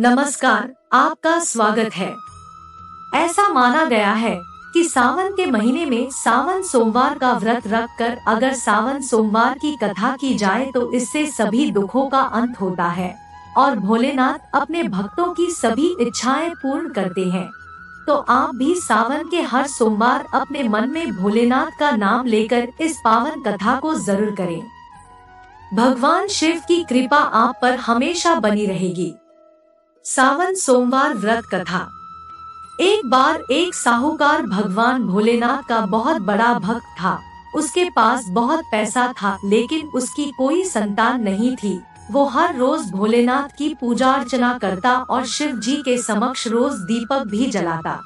नमस्कार, आपका स्वागत है। ऐसा माना गया है कि सावन के महीने में सावन सोमवार का व्रत रखकर अगर सावन सोमवार की कथा की जाए तो इससे सभी दुखों का अंत होता है और भोलेनाथ अपने भक्तों की सभी इच्छाएं पूर्ण करते हैं। तो आप भी सावन के हर सोमवार अपने मन में भोलेनाथ का नाम लेकर इस पावन कथा को जरूर करें। भगवान शिव की कृपा आप पर हमेशा बनी रहेगी। सावन सोमवार व्रत कथा। एक बार एक साहूकार भगवान भोलेनाथ का बहुत बड़ा भक्त था। उसके पास बहुत पैसा था लेकिन उसकी कोई संतान नहीं थी। वो हर रोज भोलेनाथ की पूजा अर्चना करता और शिव जी के समक्ष रोज दीपक भी जलाता।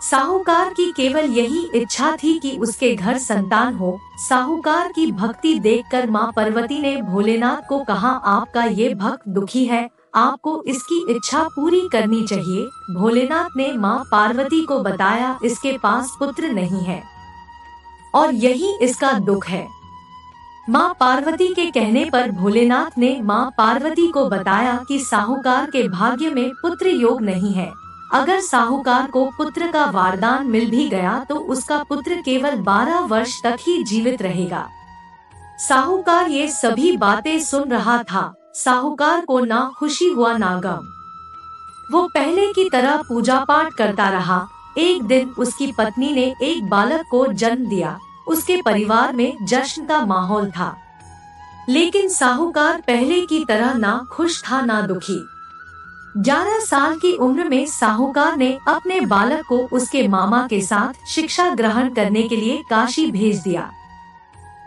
साहूकार की केवल यही इच्छा थी कि उसके घर संतान हो। साहूकार की भक्ति देखकर माँ पार्वती ने भोलेनाथ को कहा, आपका ये भक्त दुखी है, आपको इसकी इच्छा पूरी करनी चाहिए। भोलेनाथ ने माँ पार्वती को बताया, इसके पास पुत्र नहीं है और यही इसका दुख है। माँ पार्वती के कहने पर भोलेनाथ ने माँ पार्वती को बताया कि साहूकार के भाग्य में पुत्र योग नहीं है। अगर साहूकार को पुत्र का वरदान मिल भी गया तो उसका पुत्र केवल 12 वर्ष तक ही जीवित रहेगा। साहूकार ये सभी बातें सुन रहा था। साहूकार को ना खुशी हुआ ना गम। वो पहले की तरह पूजा पाठ करता रहा। एक दिन उसकी पत्नी ने एक बालक को जन्म दिया। उसके परिवार में जश्न का माहौल था, लेकिन साहूकार पहले की तरह ना खुश था ना दुखी। 11 साल की उम्र में साहूकार ने अपने बालक को उसके मामा के साथ शिक्षा ग्रहण करने के लिए काशी भेज दिया।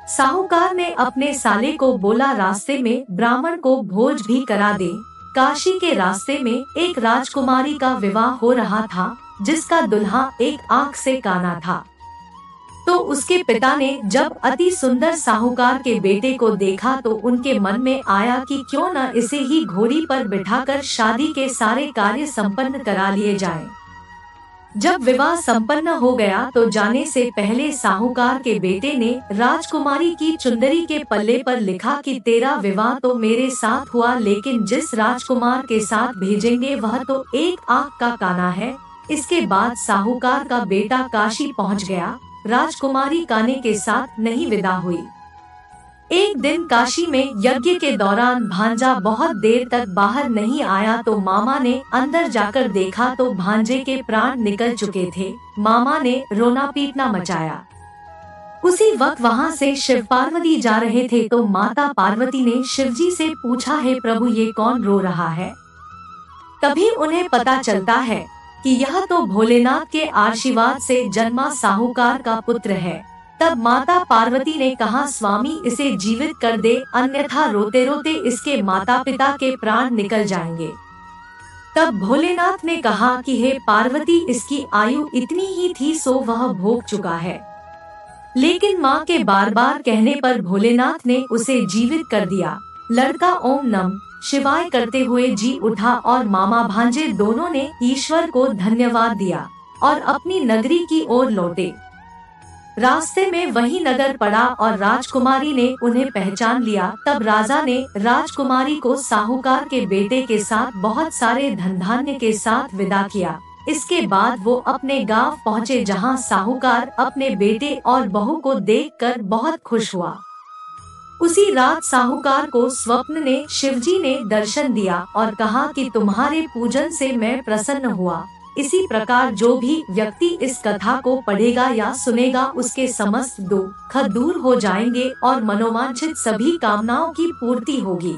साहूकार ने अपने साले को बोला, रास्ते में ब्राह्मण को भोज भी करा दे। काशी के रास्ते में एक राजकुमारी का विवाह हो रहा था जिसका दुल्हा एक आंख से काना था। तो उसके पिता ने जब अति सुंदर साहूकार के बेटे को देखा तो उनके मन में आया कि क्यों न इसे ही घोड़ी पर बिठाकर शादी के सारे कार्य संपन्न करा लिए जाएं। जब विवाह संपन्न हो गया तो जाने से पहले साहूकार के बेटे ने राजकुमारी की चुंदरी के पल्ले पर लिखा कि तेरा विवाह तो मेरे साथ हुआ, लेकिन जिस राजकुमार के साथ भेजेंगे वह तो एक आंख का काना है। इसके बाद साहूकार का बेटा काशी पहुंच गया। राजकुमारी काने के साथ नहीं विदा हुई। एक दिन काशी में यज्ञ के दौरान भांजा बहुत देर तक बाहर नहीं आया तो मामा ने अंदर जाकर देखा तो भांजे के प्राण निकल चुके थे। मामा ने रोना पीटना मचाया। उसी वक्त वहां से शिव पार्वती जा रहे थे तो माता पार्वती ने शिवजी से पूछा, है प्रभु ये कौन रो रहा है? तभी उन्हें पता चलता है कि यह तो भोलेनाथ के आशीर्वाद से जन्मा साहूकार का पुत्र है। तब माता पार्वती ने कहा, स्वामी इसे जीवित कर दे, अन्यथा रोते रोते इसके माता पिता के प्राण निकल जाएंगे। तब भोलेनाथ ने कहा कि हे पार्वती, इसकी आयु इतनी ही थी सो वह भोग चुका है। लेकिन माँ के बार बार कहने पर भोलेनाथ ने उसे जीवित कर दिया। लड़का ओम नमः शिवाय करते हुए जी उठा और मामा भांजे दोनों ने ईश्वर को धन्यवाद दिया और अपनी नगरी की ओर लौटे। रास्ते में वही नगर पड़ा और राजकुमारी ने उन्हें पहचान लिया। तब राजा ने राजकुमारी को साहूकार के बेटे के साथ बहुत सारे धन धान्य के साथ विदा किया। इसके बाद वो अपने गांव पहुँचे जहां साहूकार अपने बेटे और बहू को देखकर बहुत खुश हुआ। उसी रात साहूकार को स्वप्न में शिवजी ने दर्शन दिया और कहा कि तुम्हारे पूजन से मैं प्रसन्न हुआ। इसी प्रकार जो भी व्यक्ति इस कथा को पढ़ेगा या सुनेगा उसके समस्त दुख दूर हो जाएंगे और मनोवांछित सभी कामनाओं की पूर्ति होगी।